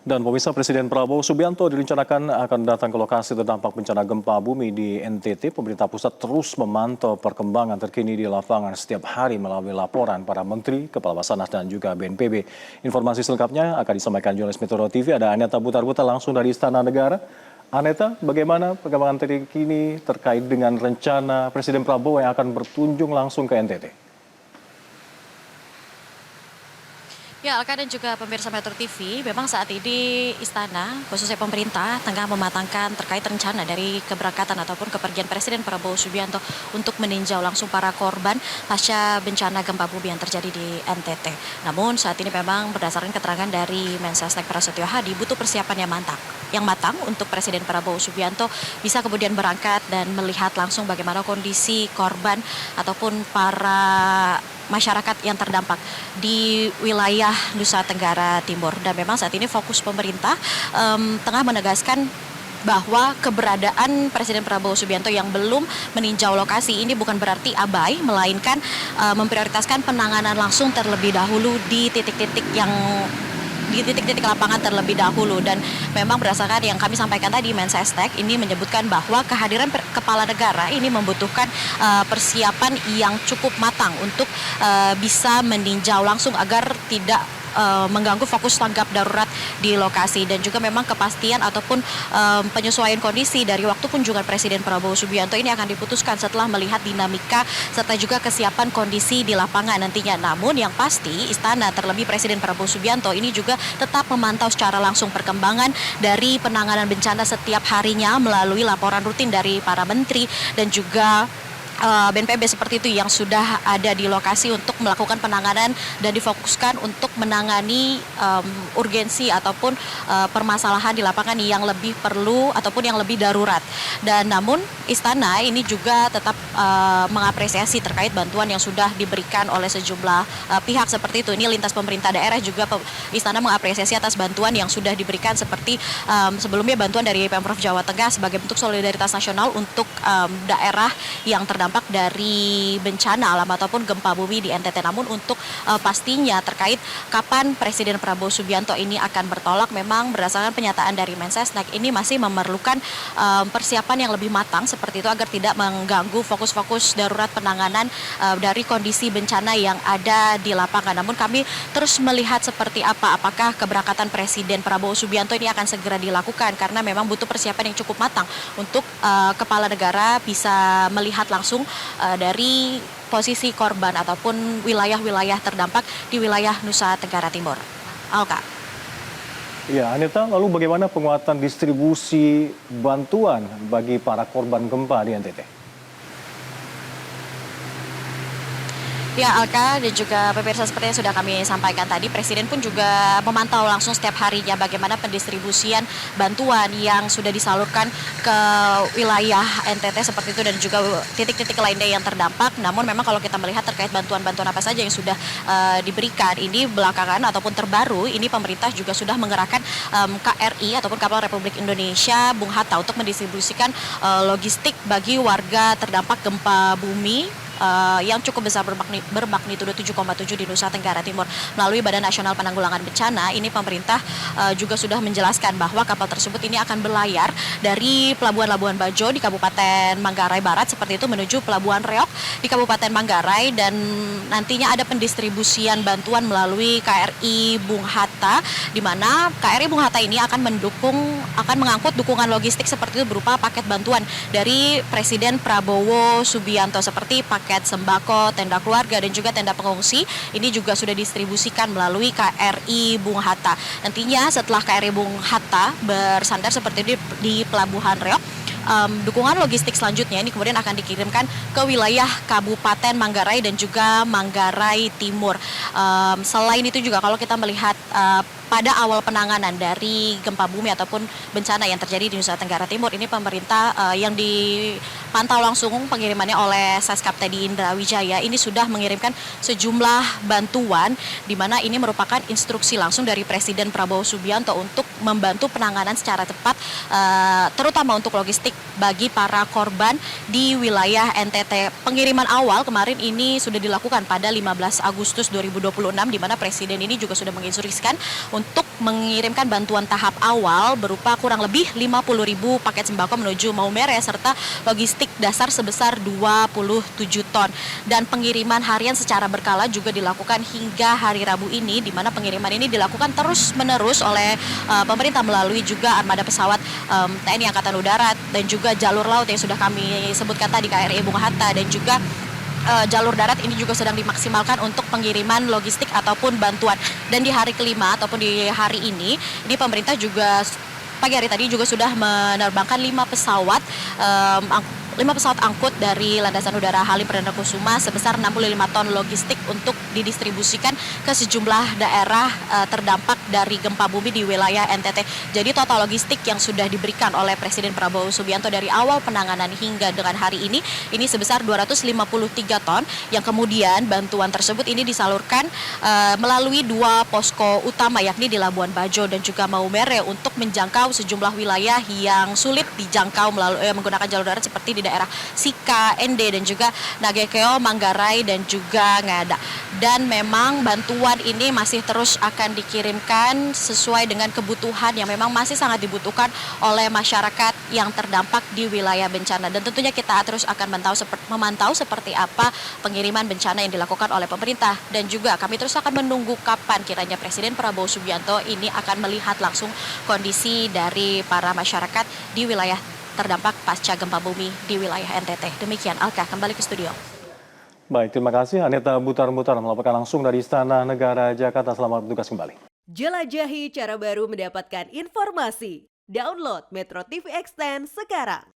Dan pemirsa, Presiden Prabowo Subianto direncanakan akan datang ke lokasi terdampak bencana gempa bumi di NTT. Pemerintah pusat terus memantau perkembangan terkini di lapangan setiap hari melalui laporan para menteri, kepala Basarnas dan juga BNPB. Informasi selengkapnya akan disampaikan jurnalis Metro TV. Ada Aneta Butar-Butar langsung dari Istana Negara. Aneta, bagaimana perkembangan terkini terkait dengan rencana Presiden Prabowo yang akan berkunjung langsung ke NTT? Ya, Alka dan juga pemirsa Metro TV, memang saat ini Istana, khususnya pemerintah, tengah mematangkan terkait rencana dari keberangkatan ataupun kepergian Presiden Prabowo Subianto untuk meninjau langsung para korban pasca bencana gempa bumi yang terjadi di NTT. Namun saat ini memang berdasarkan keterangan dari Mensesnek Prasetyo Hadi, butuh persiapan yang matang untuk Presiden Prabowo Subianto bisa kemudian berangkat dan melihat langsung bagaimana kondisi korban ataupun para masyarakat yang terdampak di wilayah Nusa Tenggara Timur. Dan memang saat ini fokus pemerintah tengah menegaskan bahwa keberadaan Presiden Prabowo Subianto yang belum meninjau lokasi ini bukan berarti abai, melainkan memprioritaskan penanganan langsung terlebih dahulu di titik-titik lapangan terlebih dahulu. Dan memang berdasarkan yang kami sampaikan tadi, Mensesnek ini menyebutkan bahwa kehadiran kepala negara ini membutuhkan persiapan yang cukup matang untuk bisa meninjau langsung agar tidak mengganggu fokus tanggap darurat di lokasi. Dan juga memang kepastian ataupun penyesuaian kondisi dari waktu kunjungan Presiden Prabowo Subianto ini akan diputuskan setelah melihat dinamika serta juga kesiapan kondisi di lapangan nantinya. Namun yang pasti Istana, terlebih Presiden Prabowo Subianto ini juga tetap memantau secara langsung perkembangan dari penanganan bencana setiap harinya melalui laporan rutin dari para menteri dan juga BNPB seperti itu yang sudah ada di lokasi untuk melakukan penanganan dan difokuskan untuk menangani urgensi ataupun permasalahan di lapangan yang lebih perlu ataupun yang lebih darurat. Dan namun Istana ini juga tetap mengapresiasi terkait bantuan yang sudah diberikan oleh sejumlah pihak seperti itu. Ini lintas pemerintah daerah juga Istana mengapresiasi atas bantuan yang sudah diberikan seperti sebelumnya bantuan dari Pemprov Jawa Tengah sebagai bentuk solidaritas nasional untuk daerah yang terdampak dari bencana alam ataupun gempa bumi di NTT. Namun untuk pastinya terkait kapan Presiden Prabowo Subianto ini akan bertolak, memang berdasarkan pernyataan dari Mensesnek ini masih memerlukan persiapan yang lebih matang seperti itu agar tidak mengganggu fokus-fokus darurat penanganan dari kondisi bencana yang ada di lapangan. Namun kami terus melihat seperti apakah keberangkatan Presiden Prabowo Subianto ini akan segera dilakukan, karena memang butuh persiapan yang cukup matang untuk kepala negara bisa melihat langsung dari posisi korban ataupun wilayah-wilayah terdampak di wilayah Nusa Tenggara Timur. Alka. Ya, Aneta, lalu bagaimana penguatan distribusi bantuan bagi para korban gempa di NTT? Ya, Alka dan juga pemirsa, seperti yang sudah kami sampaikan tadi, Presiden pun juga memantau langsung setiap harinya bagaimana pendistribusian bantuan yang sudah disalurkan ke wilayah NTT seperti itu dan juga titik-titik lainnya yang terdampak. Namun memang kalau kita melihat terkait bantuan-bantuan apa saja yang sudah diberikan, ini belakangan ataupun terbaru, ini pemerintah juga sudah mengerahkan KRI ataupun Kapal Republik Indonesia Bung Hatta untuk mendistribusikan logistik bagi warga terdampak gempa bumi yang cukup besar bermagnitudo 7,7 di Nusa Tenggara Timur. Melalui Badan Nasional Penanggulangan Bencana, ini pemerintah juga sudah menjelaskan bahwa kapal tersebut ini akan berlayar dari Pelabuhan Labuan Bajo di Kabupaten Manggarai Barat seperti itu menuju Pelabuhan Reok di Kabupaten Manggarai, dan nantinya ada pendistribusian bantuan melalui KRI Bung Hatta, di mana KRI Bung Hatta ini akan mengangkut dukungan logistik seperti itu berupa paket bantuan dari Presiden Prabowo Subianto seperti paket sembako, tenda keluarga dan juga tenda pengungsi. Ini juga sudah distribusikan melalui KRI Bung Hatta. Nantinya setelah KRI Bung Hatta bersandar seperti itu di Pelabuhan Reok, dukungan logistik selanjutnya ini kemudian akan dikirimkan ke wilayah Kabupaten Manggarai dan juga Manggarai Timur. Selain itu juga kalau kita melihat pada awal penanganan dari gempa bumi ataupun bencana yang terjadi di Nusa Tenggara Timur, ini pemerintah yang dipantau langsung pengirimannya oleh Seskap Teddy Indra Wijaya ini sudah mengirimkan sejumlah bantuan, di mana ini merupakan instruksi langsung dari Presiden Prabowo Subianto untuk membantu penanganan secara cepat, terutama untuk logistik bagi para korban di wilayah NTT. Pengiriman awal kemarin ini sudah dilakukan pada 15 Agustus 2026, di mana Presiden ini juga sudah menginstruksikan untuk mengirimkan bantuan tahap awal berupa kurang lebih 50.000 paket sembako menuju Maumere serta logistik dasar sebesar 27 ton. Dan pengiriman harian secara berkala juga dilakukan hingga hari Rabu ini, di mana pengiriman ini dilakukan terus-menerus oleh pemerintah melalui juga armada pesawat TNI Angkatan Udara dan juga jalur laut yang sudah kami sebutkan tadi KRI Bung Hatta, dan juga jalur darat ini juga sedang dimaksimalkan untuk pengiriman logistik ataupun bantuan. Dan di hari kelima ataupun di hari ini pemerintah juga pagi hari tadi juga sudah menerbangkan 5 pesawat 5 pesawat angkut dari Landasan Udara Halim Perdana Kusuma sebesar 65 ton logistik untuk didistribusikan ke sejumlah daerah terdampak dari gempa bumi di wilayah NTT. Jadi total logistik yang sudah diberikan oleh Presiden Prabowo Subianto dari awal penanganan hingga dengan hari ini sebesar 253 ton, yang kemudian bantuan tersebut ini disalurkan melalui 2 posko utama, yakni di Labuan Bajo dan juga Maumere, untuk menjangkau sejumlah wilayah yang sulit dijangkau menggunakan jalur darat seperti di daerah Sika, Ende, dan juga Nagekeo, Manggarai, dan juga Ngada. Dan memang bantuan ini masih terus akan dikirimkan sesuai dengan kebutuhan yang memang masih sangat dibutuhkan oleh masyarakat yang terdampak di wilayah bencana. Dan tentunya kita terus akan memantau seperti apa pengiriman bencana yang dilakukan oleh pemerintah. Dan juga kami terus akan menunggu kapan kiranya Presiden Prabowo Subianto ini akan melihat langsung kondisi dari para masyarakat di wilayah terdampak pasca gempa bumi di wilayah NTT. Demikian, Alka, kembali ke studio. Baik, terima kasih Aneta Butar-Butar melaporkan langsung dari Istana Negara Jakarta. Selamat bertugas kembali. Jelajahi cara baru mendapatkan informasi. Download Metro TV Extend sekarang.